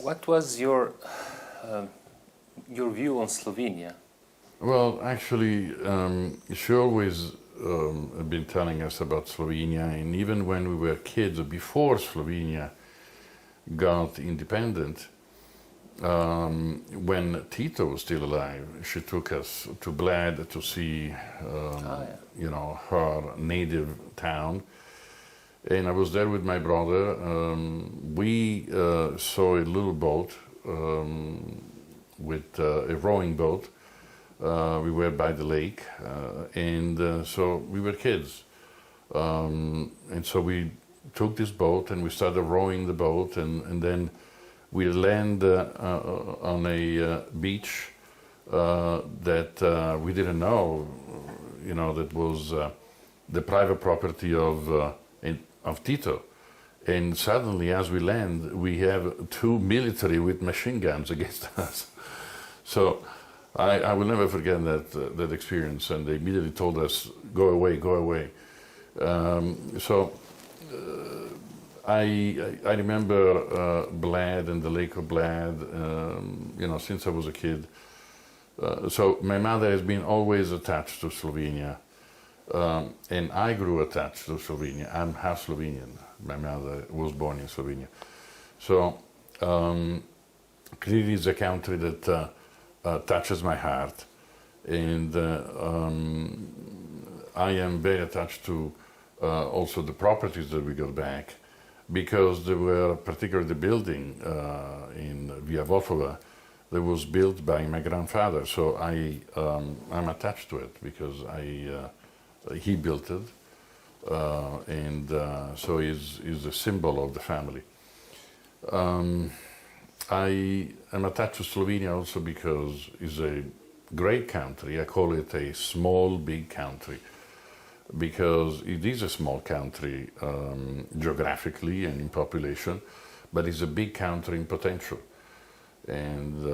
What was your view on Slovenia? Well, actually, she always been telling us about Slovenia, and even when we were kids, before Slovenia got independent, when Tito was still alive, she took us to Bled to see, you know, her native town. And I was there with my brother. We saw a little boat with a rowing boat. We were by the lake, and so we were kids. And so we took this boat and we started rowing the boat, and then we landed on a beach that we didn't know, you know, that was the private property of Tito. And suddenly, as we land, we have two military with machine guns against us. So I will never forget that experience, and they immediately told us, go away, go away. I remember Bled and the Lake of Bled, you know, since I was a kid. So my mother has been always attached to Slovenia, and I grew attached to Slovenia. I'm half Slovenian. My mother was born in Slovenia. So clearly it's a country that touches my heart, and I am very attached to also the properties that we got back, because there were, particularly the building in Via Volfova that was built by my grandfather. So I'm attached to it because he built it, and so is a symbol of the family. I am attached to Slovenia also because it's a great country. I call it a small, big country, because it is a small country geographically and in population, but it's a big country in potential. And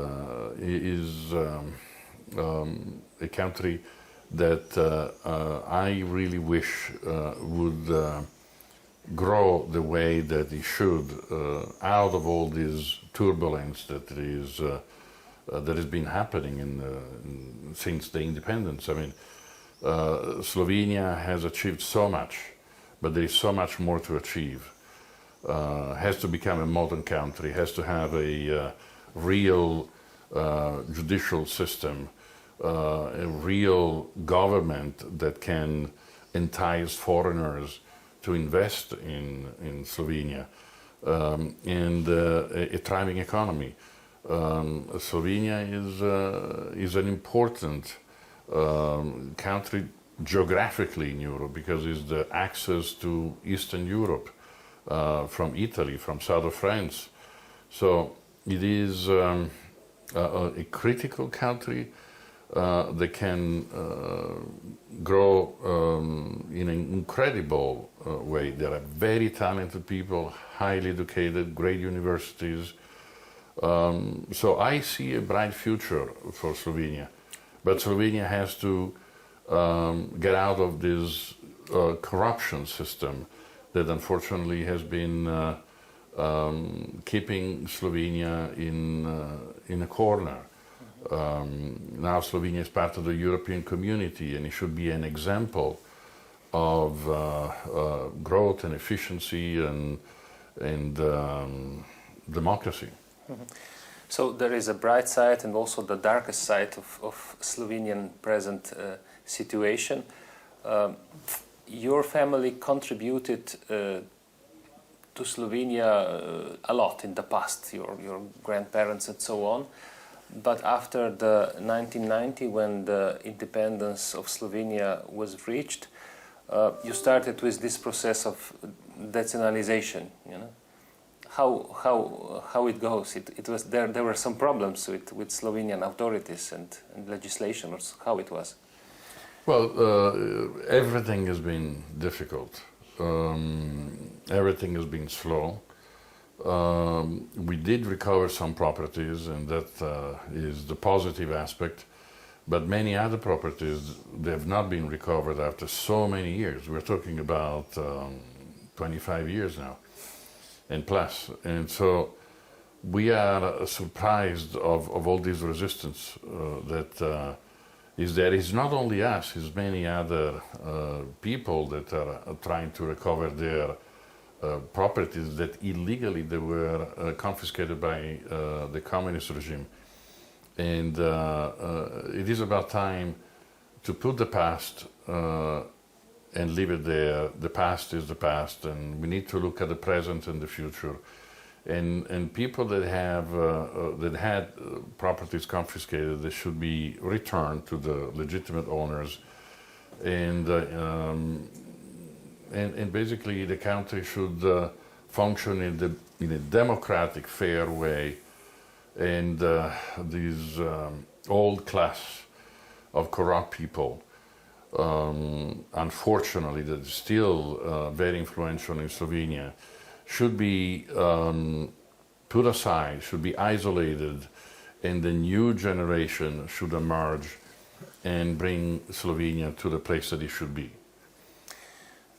it is a country that I really wish would grow the way that it should, out of all this turbulence that has been happening since the independence. I mean, Slovenia has achieved so much, but there is so much more to achieve. Has to become a modern country, has to have a real judicial system, a real government that can entice foreigners to invest in Slovenia, and a thriving economy. Slovenia is an important country geographically in Europe, because it's the access to Eastern Europe from Italy, from south of France. So it is a critical country that can grow in an incredible way. There are very talented people, highly educated, great universities. So I see a bright future for Slovenia. But Slovenia has to get out of this corruption system that unfortunately has been keeping Slovenia in a corner. Now Slovenia is part of the European community, and it should be an example of growth and efficiency and democracy. Mm-hmm. So there is a bright side and also the darkest side of Slovenian present situation. Your family contributed to Slovenia a lot in the past, your grandparents and so on. But after the 1990, when the independence of Slovenia was reached, you started with this process of denationalization. You know, how it goes. It was there were some problems with Slovenian authorities and legislation, or how it was. Well, everything has been difficult. Everything has been slow. We did recover some properties, and that is the positive aspect. But many other properties, they have not been recovered after so many years. We're talking about 25 years now and plus. And so we are surprised of all this resistance that is there. It's not only us, it's many other people that are trying to recover their properties that illegally they were confiscated by the communist regime. And it is about time to put the past and leave it there. The past is the past, and we need to look at the present and the future. And people that have that had properties confiscated, they should be returned to the legitimate owners, and basically the country should function in a democratic, fair way. And these old class of corrupt people, unfortunately, that is still very influential in Slovenia, should be put aside, should be isolated, and the new generation should emerge and bring Slovenia to the place that it should be.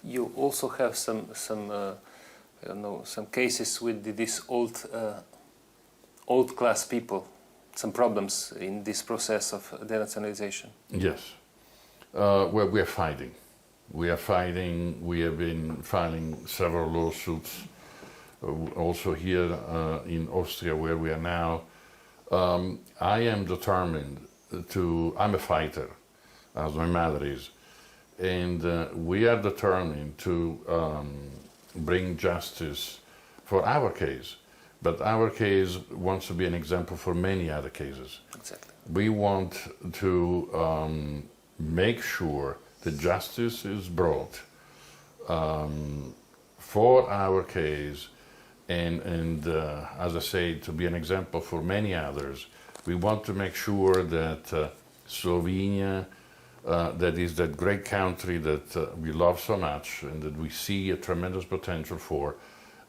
You also have some I don't know, some cases with these old class people, some problems in this process of denationalization. Yes. Well, we are fighting. We are fighting. We have been filing several lawsuits. Also here in Austria, where we are now. I am determined to, I'm a fighter, as my mother is, and we are determined to bring justice for our case. But our case wants to be an example for many other cases. Exactly. We want to make sure that justice is brought for our case, and as I say, to be an example for many others. We want to make sure that Slovenia, that is that great country that we love so much and that we see a tremendous potential for,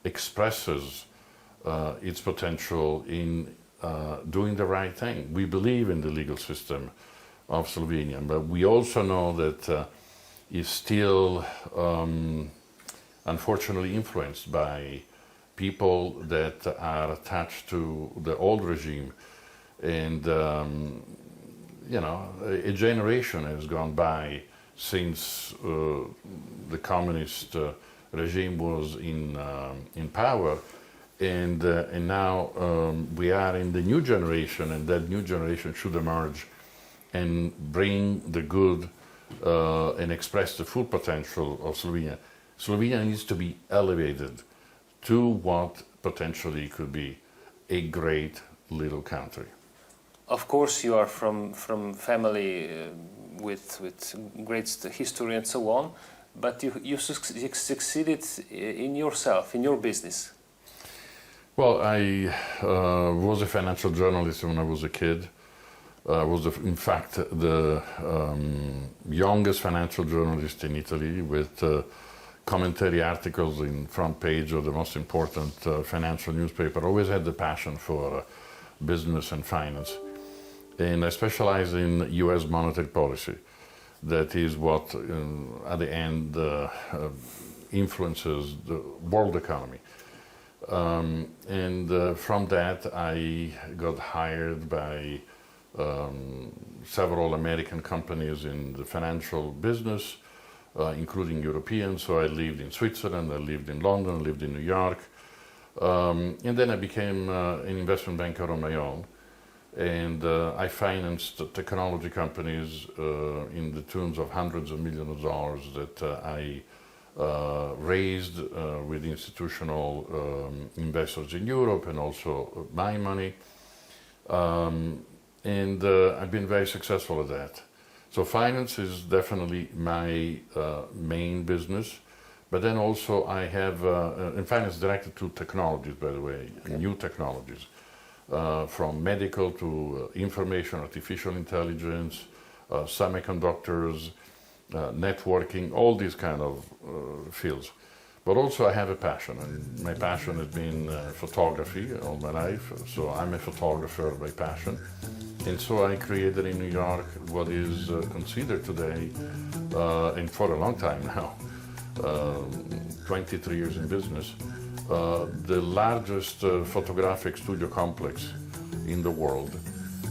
expresses its potential in doing the right thing. We believe in the legal system of Slovenia, but we also know that it's still unfortunately influenced by people that are attached to the old regime. And you know, a generation has gone by since the communist regime was in power, and now we are in the new generation, and that new generation should emerge and bring the good and express the full potential of Slovenia. Slovenia needs to be elevated to what potentially could be a great little country. Of course, you are from family with great history and so on, but you succeeded in yourself, in your business. Well, I was a financial journalist when I was a kid. I was, in fact, the youngest financial journalist in Italy, with commentary articles in front page of the most important financial newspaper. I always had the passion for business and finance. And I specialize in US monetary policy. That is what, at the end, influences the world economy. And from that, I got hired by several American companies in the financial business, including European. So I lived in Switzerland, I lived in London, I lived in New York. And then I became an investment banker on my own. And I financed technology companies in the tunes of hundreds of millions of dollars that I raised with institutional investors in Europe, and also my money. And I've been very successful at that. So finance is definitely my main business. But then also I have, and finance directed to technologies, by the way, okay. New technologies. From medical to information, artificial intelligence, semiconductors, networking, all these kind of fields. But also I have a passion, and my passion has been photography all my life, so I'm a photographer by passion. And so I created in New York what is considered today, and for a long time now, 23 years in business, the largest photographic studio complex in the world,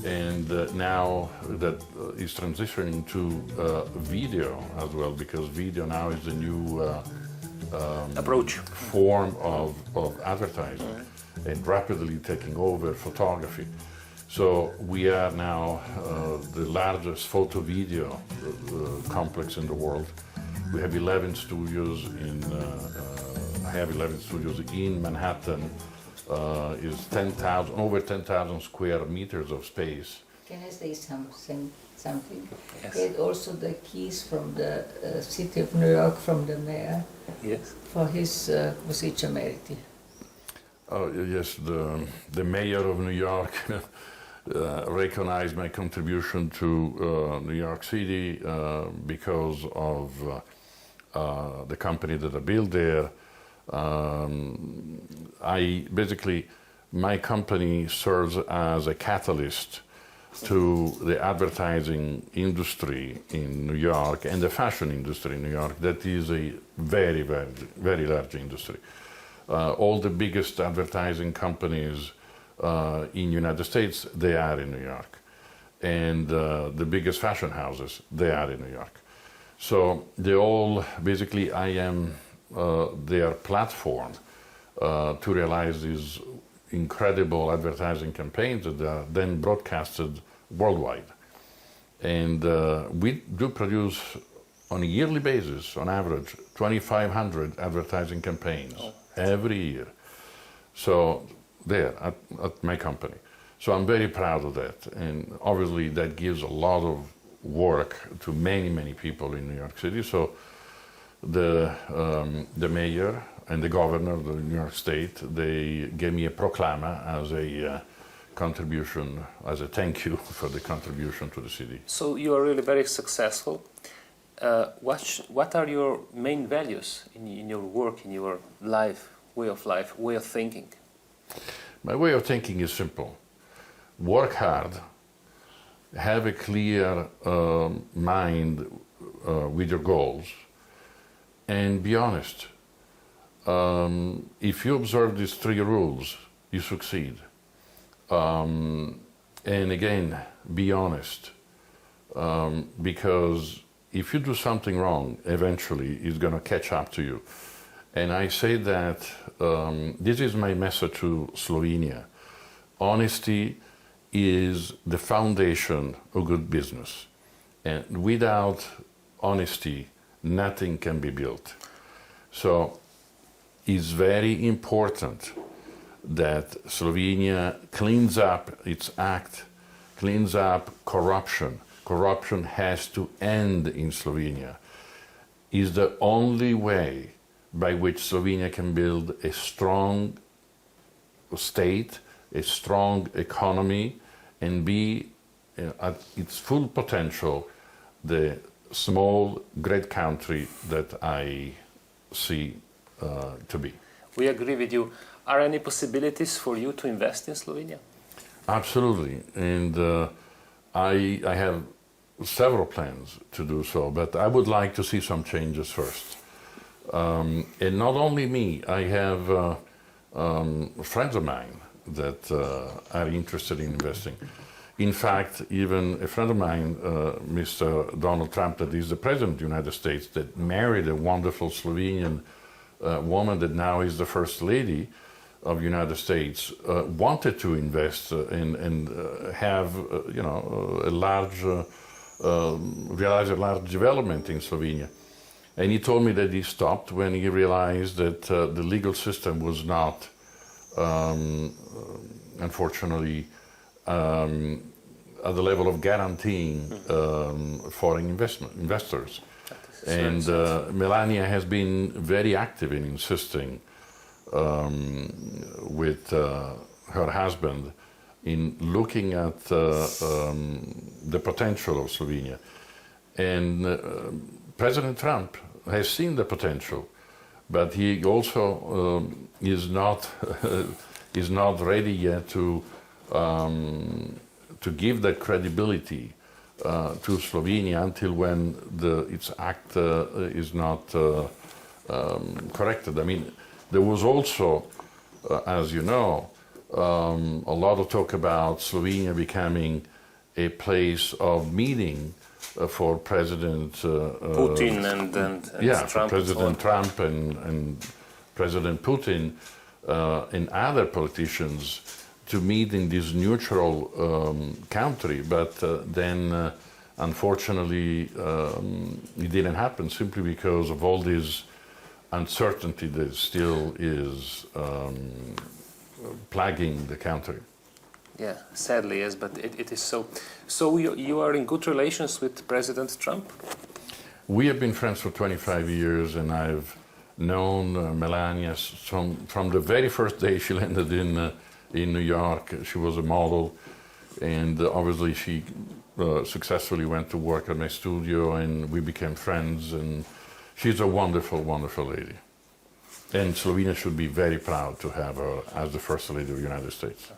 and now that is transitioning to video as well, because video now is the new approach form of advertising and rapidly taking over photography. So we are now the largest photo-video complex in the world. We have 11 studios in. I have 11 studios in Manhattan. Is over 10,000 square meters of space. Can I say something? Yes. He had also the keys from the city of New York from the mayor. Yes. For his position Emerika. Oh yes, the mayor of New York recognized my contribution to New York City because of the company that I built there. My company serves as a catalyst to the advertising industry in New York and the fashion industry in New York. That is a very, very, very large industry. All the biggest advertising companies in United States, they are in New York. And the biggest fashion houses, they are in New York. So they all, basically, I am their platform to realize these incredible advertising campaigns that are then broadcasted worldwide. And we do produce on a yearly basis, on average, 2,500 advertising campaigns every year. So there, at my company. So I'm very proud of that. And obviously that gives a lot of work to many, many people in New York City. So the mayor and the governor of the New York State, they gave me a proclama as a contribution, as a thank you for the contribution to the city. So you are really very successful. What are your main values in your work, in your life, way of thinking? My way of thinking is simple. Work hard, have a clear mind with your goals, and be honest. If you observe these 3 rules, you succeed. And again, be honest. Because if you do something wrong, eventually it's going to catch up to you. And I say that this is my message to Slovenia. Honesty is the foundation of good business. And without honesty, nothing can be built. So it's very important that Slovenia cleans up its act, cleans up corruption. Corruption has to end in Slovenia. It's the only way by which Slovenia can build a strong state, a strong economy, and be at its full potential the small, great country that I see to be. We agree with you. Are any possibilities for you to invest in Slovenia? Absolutely, and I have several plans to do so, but I would like to see some changes first. And not only me, I have friends of mine that are interested in investing. In fact, even a friend of mine, Mr. Donald Trump, that is the President of the United States, that married a wonderful Slovenian woman that now is the First Lady of the United States, wanted to invest and have, a large, realize a large development in Slovenia. And he told me that he stopped when he realized that the legal system was not, unfortunately, at the level of guaranteeing foreign investors. And Melania has been very active in insisting with her husband in looking at the potential of Slovenia. And President Trump has seen the potential, but he also is not ready yet to give that credibility to Slovenia until when its act is not corrected. I mean, There was also, as you know, a lot of talk about Slovenia becoming a place of meeting for President Putin and Trump. President Trump and President Putin and other politicians to meet in this neutral country, but then unfortunately it didn't happen simply because of all this uncertainty that still is plaguing the country. Yeah, sadly, yes, but it is so. So you are in good relations with President Trump? We have been friends for 25 years, and I've known Melania from the very first day she landed in New York. She was a model, and obviously she successfully went to work at my studio, and we became friends, and she's a wonderful, wonderful lady. And Slovenia should be very proud to have her as the First Lady of the United States.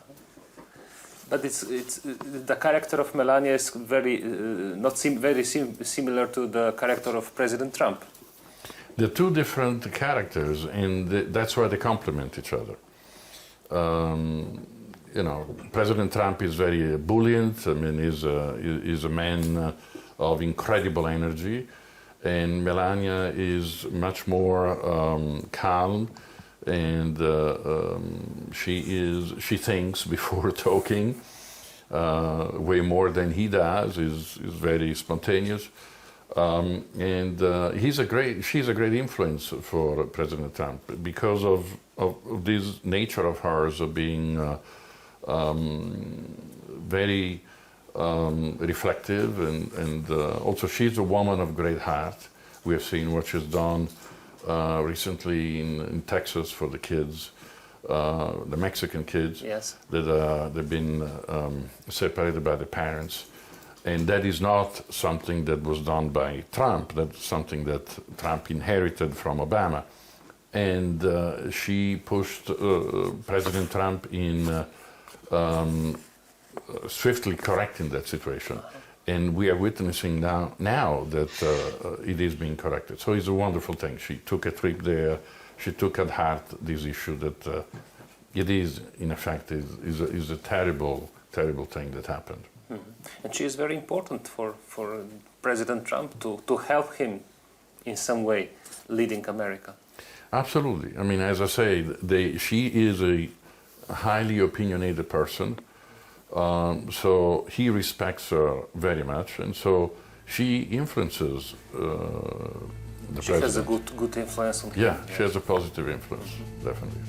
But it's the character of Melania is very similar to the character of President Trump. They're two different characters, and that's why they complement each other. You know, President Trump is very ebullient. I mean, he's a man of incredible energy, and Melania is much more calm, and she thinks before talking way more than he does. Is very spontaneous, and she's a great influence for President Trump because of this nature of hers of being very reflective, and also she's a woman of great heart. We have seen what she's done recently in Texas for the kids, the Mexican kids, yes, that they've been separated by the parents. And that is not something that was done by Trump. That's something that Trump inherited from Obama. And she pushed President Trump in swiftly correcting that situation. And we are witnessing now that it is being corrected. So it's a wonderful thing. She took a trip there. She took at heart this issue that it is, in effect, is a terrible, terrible thing that happened. Mm-hmm. And she is very important for President Trump to help him in some way leading America. Absolutely. I mean, as I say, she is a highly opinionated person. So he respects her very much, and so she influences the she president. Has a good influence on him. Yeah, she has a positive influence, definitely.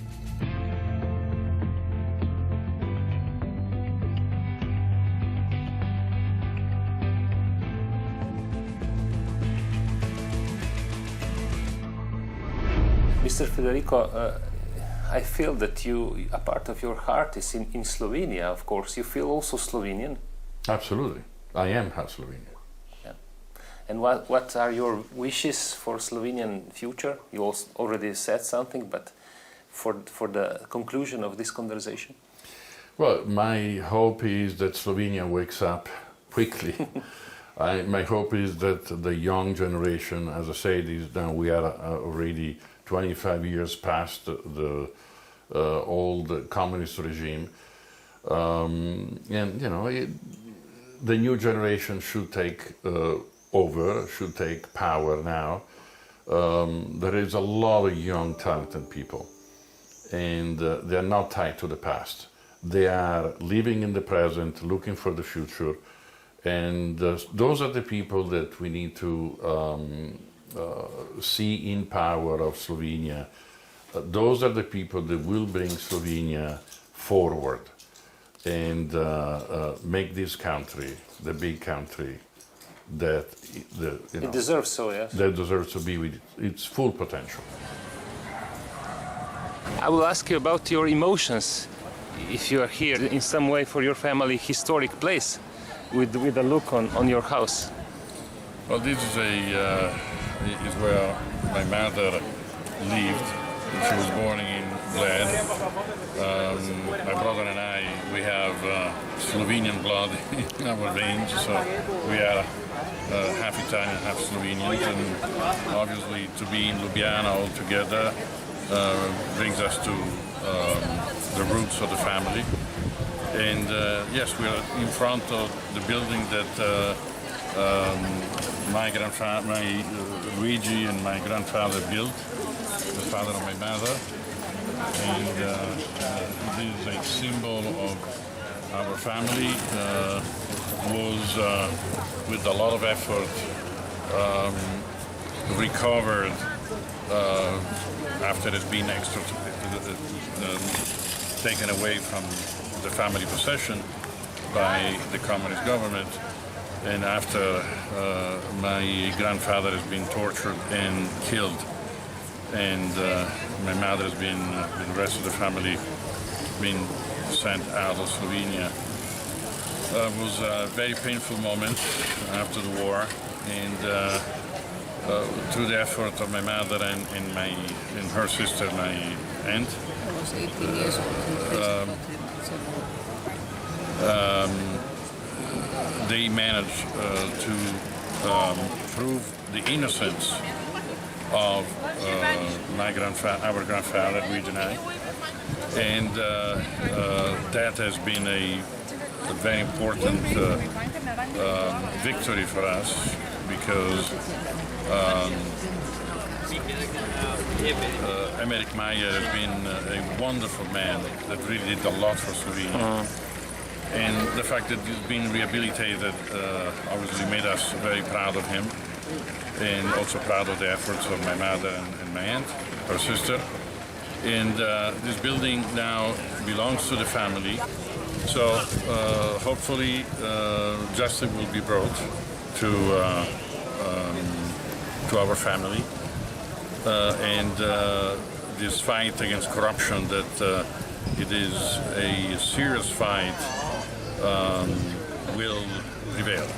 Mr. Federico, I feel that a part of your heart is in Slovenia, of course. You feel also Slovenian? Absolutely. I am half Slovenian. Yeah. And what are your wishes for Slovenian future? You already said something, but for the conclusion of this conversation? Well, my hope is that Slovenia wakes up quickly. My hope is that the young generation, as I said, we are already 25 years past the old communist regime, and you know, the new generation should take over, should take power now. There is a lot of young, talented people, and they are not tied to the past. They are living in the present, looking for the future, and those are the people that we need to see in power of Slovenia. Those are the people that will bring Slovenia forward and make this country, the big country, that it deserves so, yes. That deserves to be with its full potential. I will ask you about your emotions. If you are here in some way for your family historic place, with a look on your house. Well, this is is where my mother lived. She was born in Bled. My brother and I, we have Slovenian blood in our veins, so we are half Italian, half Slovenians, and obviously to be in Ljubljana all together brings us to the roots of the family. And yes, we are in front of the building that my Luigi and my grandfather built, the father of my mother. And it is a symbol of our family. Was with a lot of effort recovered after it's been taken away from the family possession by the communist government, and after my grandfather has been tortured and killed, and my mother has been, with the rest of the family, been sent out of Slovenia. It was a very painful moment after the war, and through the effort of my mother and her sister, my aunt, I was 18 years old. they managed to prove the innocence of our grandfather, Luigi and I, and that has been a very important victory for us, because Emerika Mayerja has been a wonderful man that really did a lot for Slovenia. And the fact that he's been rehabilitated obviously made us very proud of him, and also proud of the efforts of my mother and my aunt, her sister. And this building now belongs to the family, so hopefully justice will be brought to our family, and this fight against corruption, that it is a serious fight, will prevail.